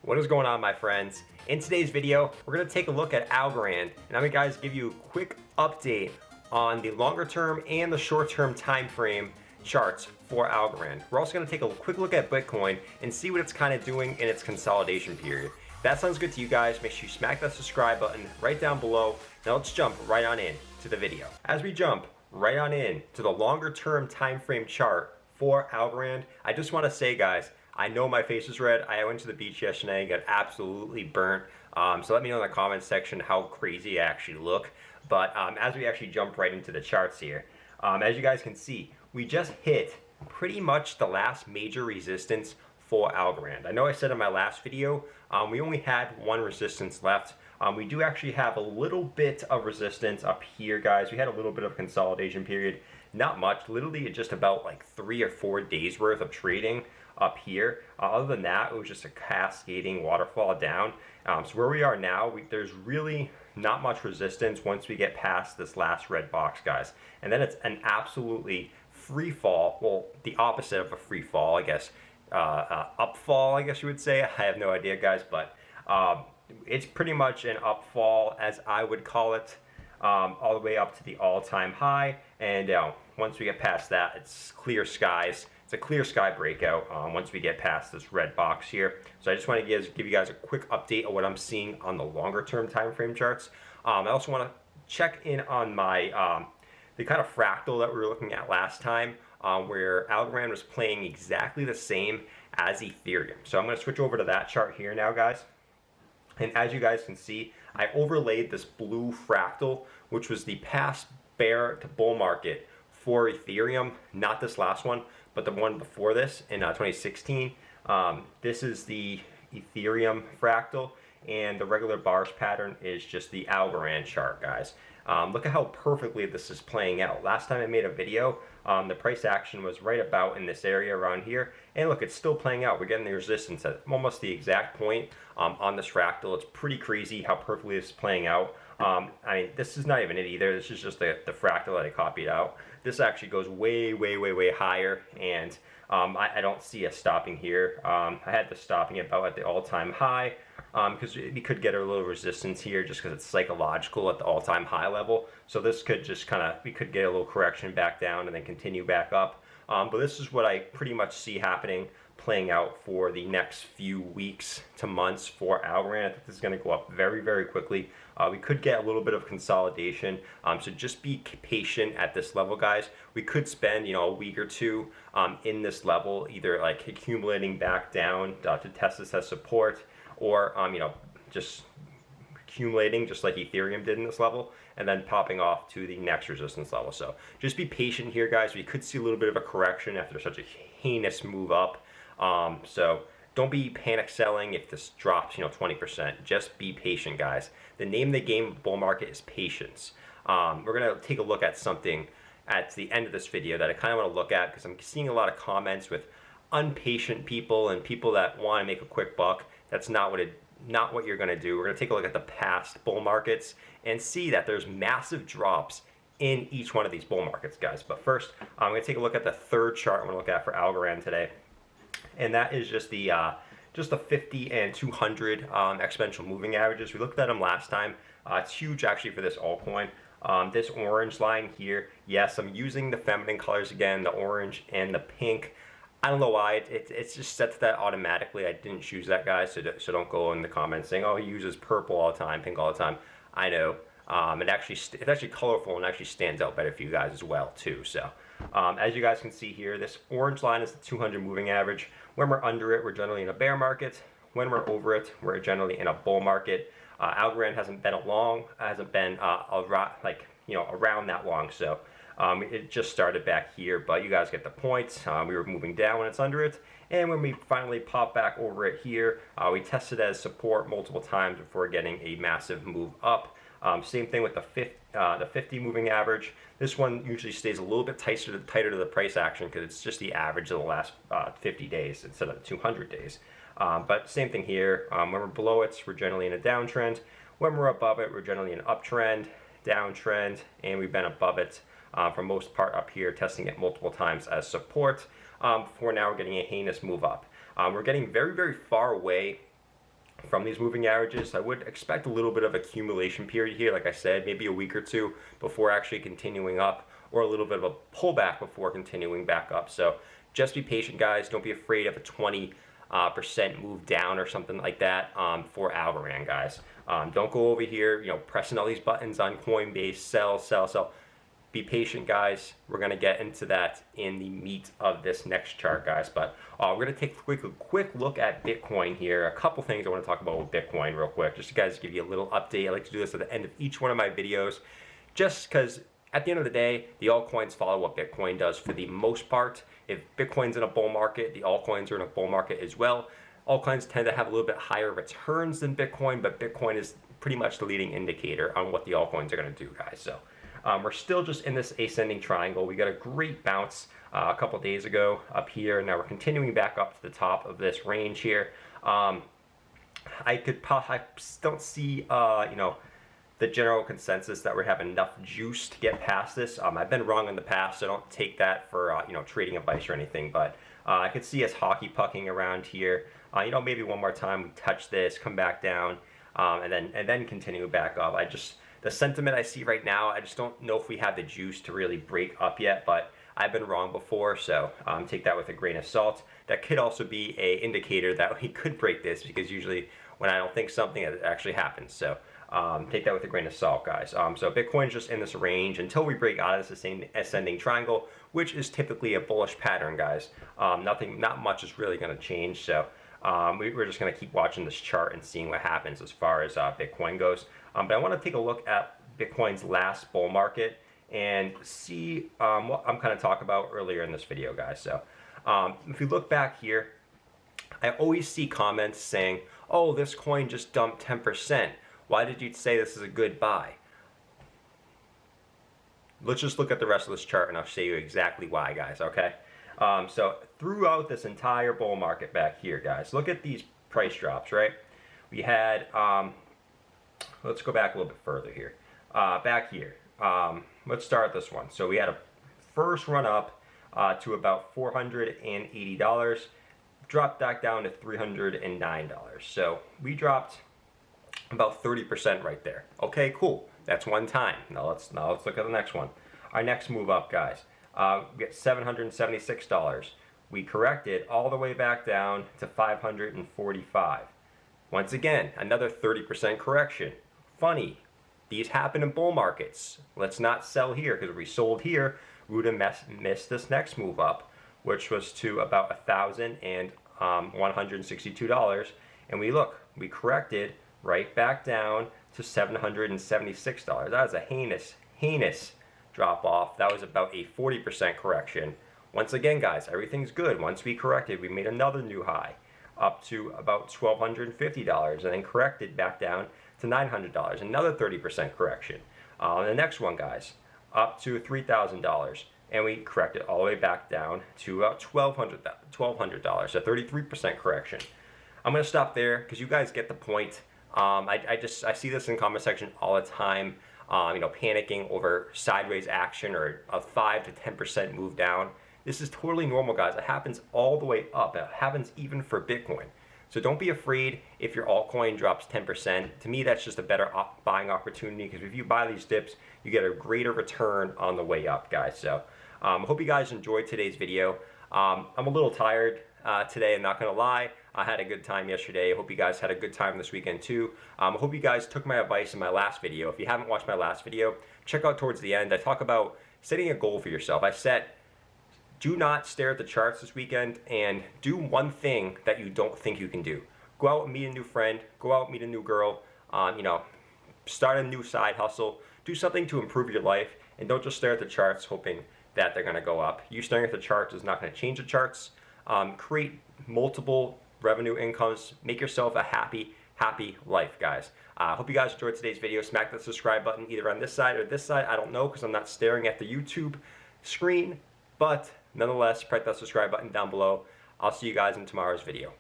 What is going on, my friends? In today's video, we're going to take a look at Algorand, and I'm going to guys give you a quick update on the longer term and the short term time frame charts for Algorand. We're also going to take a quick look at Bitcoin and see what it's kind of doing in its consolidation period. If that sounds good to you guys, make sure you smack that subscribe button right down below. Now let's jump right on in to the video. As we jump right on in to the longer term time frame chart for Algorand, I just want to say, guys, I know my face is red. I went to the beach yesterday and got absolutely burnt. So let me know in the comments section how crazy I actually look. But as we actually jump right into the charts here, as you guys can see, we just hit pretty much the last major resistance for Algorand. I know I said in my last video, we only had one resistance left. We do actually have a little bit of resistance up here, guys. We had a little bit of consolidation period. Not much, literally just about like 3 or 4 days worth of trading up here. Other than that, it was just a cascading waterfall down. So where we are now, there's really not much resistance once we get past this last red box, guys. And then it's an absolutely free fall. Well, the opposite of a free fall, I guess. Upfall, I guess you would say. I have no idea, guys, but it's pretty much an upfall, as I would call it, all the way up to the all-time high. And once we get past that, it's clear skies. It's a clear sky breakout once we get past this red box here. So I just want to give you guys a quick update of what I'm seeing on the longer term time frame charts. I also want to check in on my the kind of fractal that we were looking at last time, where Algorand was playing exactly the same as Ethereum. So I'm going to switch over to that chart here now, guys. And as you guys can see, I overlaid this blue fractal, which was the past bear to bull market for Ethereum, not this last one, but the one before this in 2016. This is the Ethereum fractal, and the regular bars pattern is just the Algorand chart, guys. Look at how perfectly this is playing out. Last time I made a video, the price action was right about in this area around here, and look, it's still playing out. We're getting the resistance at almost the exact point on this fractal. It's pretty crazy how perfectly this is playing out. I mean, this is not even it either. This is just the fractal that I copied out. This actually goes way, way, way, way higher, and I don't see us stopping here. I had this stopping about at the all-time high, because we could get a little resistance here just because it's psychological at the all-time high level. So this could just we could get a little correction back down and then continue back up. But this is what I pretty much see happening, playing out for the next few weeks to months for Algorand. I think this is going to go up very, very quickly. We could get a little bit of consolidation, so just be patient at this level, guys. We could spend, a week or two in this level, either like accumulating back down to test this as support, or just accumulating just like Ethereum did in this level, and then popping off to the next resistance level. So just be patient here, guys. We could see a little bit of a correction after such a heinous move up. So don't be panic selling if this drops 20%. Just be patient, guys. The name of the game of bull market is patience. We're gonna take a look at something at the end of this video that I kind of want to look at, because I'm seeing a lot of comments with impatient people and people that want to make a quick buck. That's not what you're going to do. We're going to take a look at the past bull markets and see that there's massive drops in each one of these bull markets, guys. But first, I'm going to take a look at the third chart I'm going to look at for Algorand today, and that is just the 50 and 200 exponential moving averages. We looked at them last time. It's huge actually for this altcoin. This orange line here, yes, I'm using the feminine colors again, the orange and the pink. I don't know why, it's just set to that automatically. I didn't choose that, guys, so don't go in the comments saying, oh, he uses purple all the time, pink all the time. I know. It's actually colorful and actually stands out better for you guys as well, too. So as you guys can see here, this orange line is the 200 moving average. When we're under it, we're generally in a bear market. When we're over it, we're generally in a bull market. Algorand hasn't been around that long, so it just started back here, but you guys get the point. We were moving down when it's under it, and when we finally pop back over it here, we tested as support multiple times before getting a massive move up. Same thing with the 50 moving average. This one usually stays a little bit tighter to the price action because it's just the average of the last 50 days instead of 200 days. But same thing here. When we're below it, we're generally in a downtrend. When we're above it, we're generally in an uptrend, downtrend, and we've been above it for most part up here, testing it multiple times as support. For now, we're getting a heinous move up. We're getting very, very far away from these moving averages. I would expect a little bit of accumulation period here, like I said, maybe a week or two before actually continuing up, or a little bit of a pullback before continuing back up. So just be patient, guys. Don't be afraid of a 20% move down or something like that for Algorand, guys. Don't go over here, pressing all these buttons on Coinbase, sell, sell, sell. Be patient, guys. We're going to get into that in the meat of this next chart, guys. But we're going to take a quick look at Bitcoin here. A couple things I want to talk about with Bitcoin real quick, just to guys give you a little update. I like to do this at the end of each one of my videos, just because at the end of the day, the altcoins follow what Bitcoin does for the most part. If Bitcoin's in a bull market, the altcoins are in a bull market as well. Altcoins tend to have a little bit higher returns than Bitcoin, but Bitcoin is pretty much the leading indicator on what the altcoins are going to do, guys. So we're still just in this ascending triangle. We got a great bounce a couple days ago up here. Now we're continuing back up to the top of this range here. I don't see, the general consensus that we're having enough juice to get past this. I've been wrong in the past, so don't take that for trading advice or anything. But I could see us hockey pucking around here. Maybe one more time we touch this, come back down, and then continue back up. The sentiment I see right now, I just don't know if we have the juice to really break up yet, but I've been wrong before, so take that with a grain of salt. That could also be an indicator that we could break this, because usually when I don't think something, it actually happens. So take that with a grain of salt, guys. So Bitcoin's just in this range until we break out of this ascending triangle, which is typically a bullish pattern, guys. Not much is really going to change. So we're just going to keep watching this chart and seeing what happens as far as Bitcoin goes. But I want to take a look at Bitcoin's last bull market and see what I'm kind of talking about earlier in this video, guys. So if you look back here, I always see comments saying, oh, this coin just dumped 10%. Why did you say this is a good buy? Let's just look at the rest of this chart and I'll show you exactly why, guys, okay? So throughout this entire bull market back here, guys, look at these price drops, right? We had, let's go back a little bit further here. Back here, let's start this one. So we had a first run up to about $480, dropped back down to $309. So we dropped about 30% right there. Okay, cool. That's one time. Now let's look at the next one. Our next move up, guys. We get $776. We corrected all the way back down to $545. Once again, another 30% correction. Funny. These happen in bull markets. Let's not sell here, because if we sold here, we would have missed this next move up, which was to about $1,162. And we corrected right back down to $776. That was a heinous drop off. That was about a 40% correction. Once again, guys, everything's good. Once we corrected, we made another new high up to about $1,250, and then corrected back down to $900, another 30% correction. The next one, guys, up to $3,000, and we corrected all the way back down to about $1,200, a 33% correction. I'm going to stop there because you guys get the point. I see this in the comment section all the time, panicking over sideways action or a 5 to 10% move down. This is totally normal, guys. It happens all the way up. It happens even for Bitcoin. So don't be afraid if your altcoin drops 10%. To me, that's just a better buying opportunity, because if you buy these dips, you get a greater return on the way up, guys. So I hope you guys enjoyed today's video. I'm a little tired today, I'm not going to lie. I had a good time yesterday. I hope you guys had a good time this weekend too. I hope you guys took my advice in my last video. If you haven't watched my last video, check out towards the end. I talk about setting a goal for yourself. I set, do not stare at the charts this weekend, and do one thing that you don't think you can do. Go out and meet a new friend. Go out and meet a new girl. Start a new side hustle. Do something to improve your life, and don't just stare at the charts hoping that they're going to go up. You staring at the charts is not going to change the charts. Create multiple revenue incomes. Make yourself a happy life, guys. Hope you guys enjoyed today's video. Smack the subscribe button either on this side or this side. I don't know, because I'm not staring at the YouTube screen. But nonetheless, press that subscribe button down below. I'll see you guys in tomorrow's video.